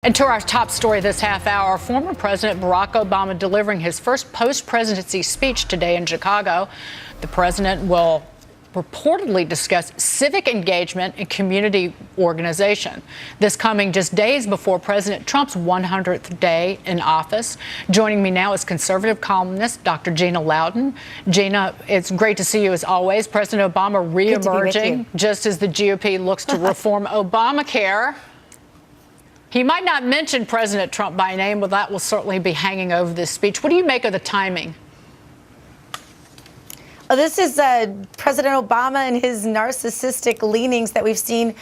And to our top story this half hour, former President Barack Obama delivering his first post-presidency speech today in Chicago. The president will reportedly discuss civic engagement and community organization. This coming just days before President Trump's 100th day in office. Joining me now is conservative columnist Dr.Gina Loudon. Gina, it's great to see you as always. President Obama reemerging just as the GOP looks to reform Obamacare. He might not mention President Trump by name, but that will certainly be hanging over this speech. What do you make of the timing? This is President Obama and his narcissistic leanings that we've seen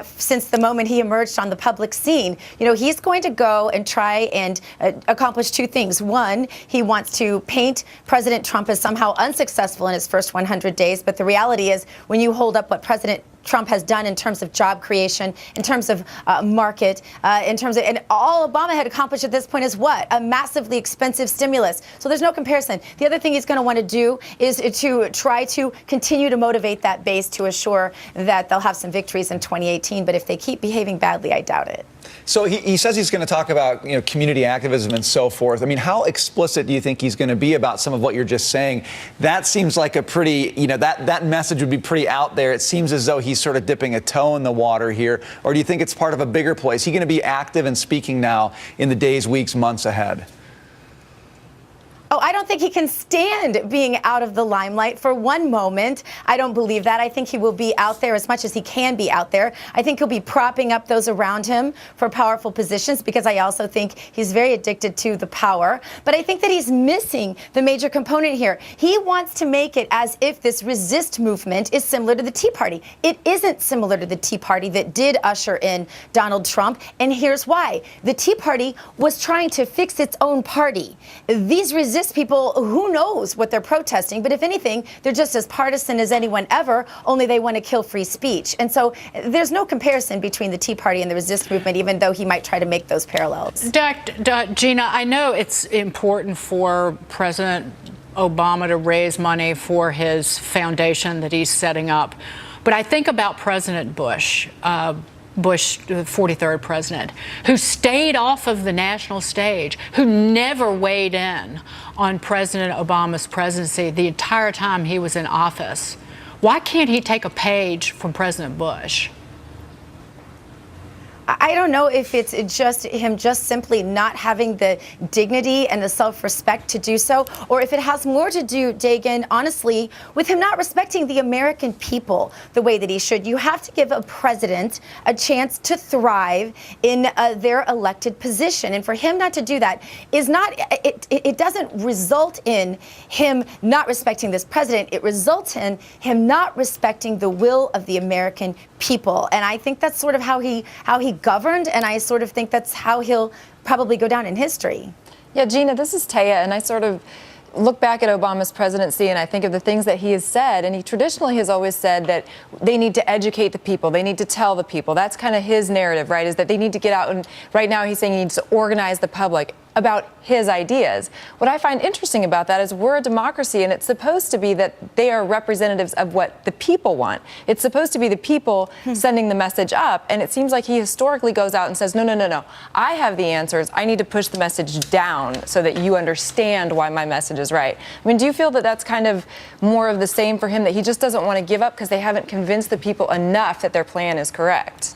since the moment he emerged on the public scene. You know, he's going to go and try and accomplish two things. One, he wants to paint President Trump as somehow unsuccessful in his first 100 days. But the reality is, when you hold up what President Trump has done in terms of job creation, in terms of market, in terms of, and all Obama had accomplished at this point is what? A massively expensive stimulus. So there's no comparison. The other thing he's going to want to do is to try to continue to motivate that base to assure that they'll have some victories in 2018. But if they keep behaving badly, I doubt it. So he says he's going to talk about, community activism and so forth. I mean, how explicit do you think he's going to be about some of what you're just saying? That seems like a pretty, that message would be pretty out there. It seems as though he's sort of dipping a toe in the water here. Or do you think it's part of a bigger play? Is he going to be active and speaking now in the days, weeks, months ahead? Oh, I don't think he can stand being out of the limelight for one moment. I don't believe that. I think he will be out there as much as he can be out there. I think he'll be propping up those around him for powerful positions, because I also think he's very addicted to the power. But I think that he's missing the major component here. He wants to make it as if this resist movement is similar to the Tea Party. It isn't similar to the Tea Party that did usher in Donald Trump. And here's why. The Tea Party was trying to fix its own party. These resist people, who knows what they're protesting, but if anything, they're just as partisan as anyone ever, only they want to kill free speech. And so there's no comparison between the Tea Party and the resist movement, even though he might try to make those parallels. Gina, I know it's important for President Obama to raise money for his foundation that he's setting up, but I think about President Bush, the 43rd president, who stayed off of the national stage, who never weighed in on President Obama's presidency the entire time he was in office. Why can't he take a page from President Bush? I don't know if it's just him just simply not having the dignity and the self-respect to do so, or if it has more to do, Dagan, honestly, with him not respecting the American people the way that he should. You have to give a president a chance to thrive in their elected position. And for him not to do that is not, it doesn't result in him not respecting this president. It results in him not respecting the will of the American people. And I think that's sort of how he governed, and I sort of think that's how he'll probably go down in history. Yeah, Gina, this is Taya, and I sort of look back at Obama's presidency and I think of the things that he has said, and he traditionally has always said that they need to educate the people, they need to tell the people. That's kind of his narrative, right, is that they need to get out, and right now he's saying he needs to organize the public about his ideas. What I find interesting about that is we're a democracy, and it's supposed to be that they are representatives of what the people want. It's supposed to be the people sending the message up, and it seems like he historically goes out and says, no, no, no, no, I have the answers. I need to push the message down so that you understand why my message is right. I mean, do you feel that that's kind of more of the same for him, that he just doesn't want to give up because they haven't convinced the people enough that their plan is correct?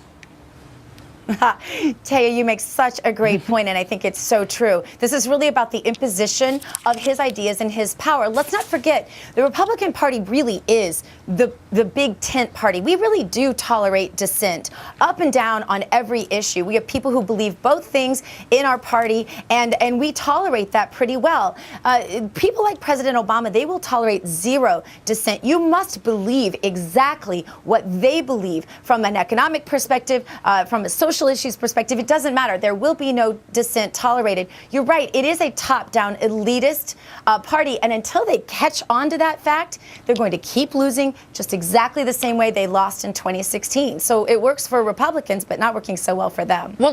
Taya, you make such a great point, and I think it's so true. This is really about the imposition of his ideas and his power. Let's not forget, the Republican Party really is the big tent party. We really do tolerate dissent up and down on every issue. We have people who believe both things in our party, and we tolerate that pretty well. People like President Obama, they will tolerate zero dissent. You must believe exactly what they believe from an economic perspective, from a social issues perspective. It doesn't matter. There will be no dissent tolerated. You're right. It is a top-down elitist party. And until they catch on to that fact, they're going to keep losing just exactly the same way they lost in 2016. So it works for Republicans, but not working so well for them. Well,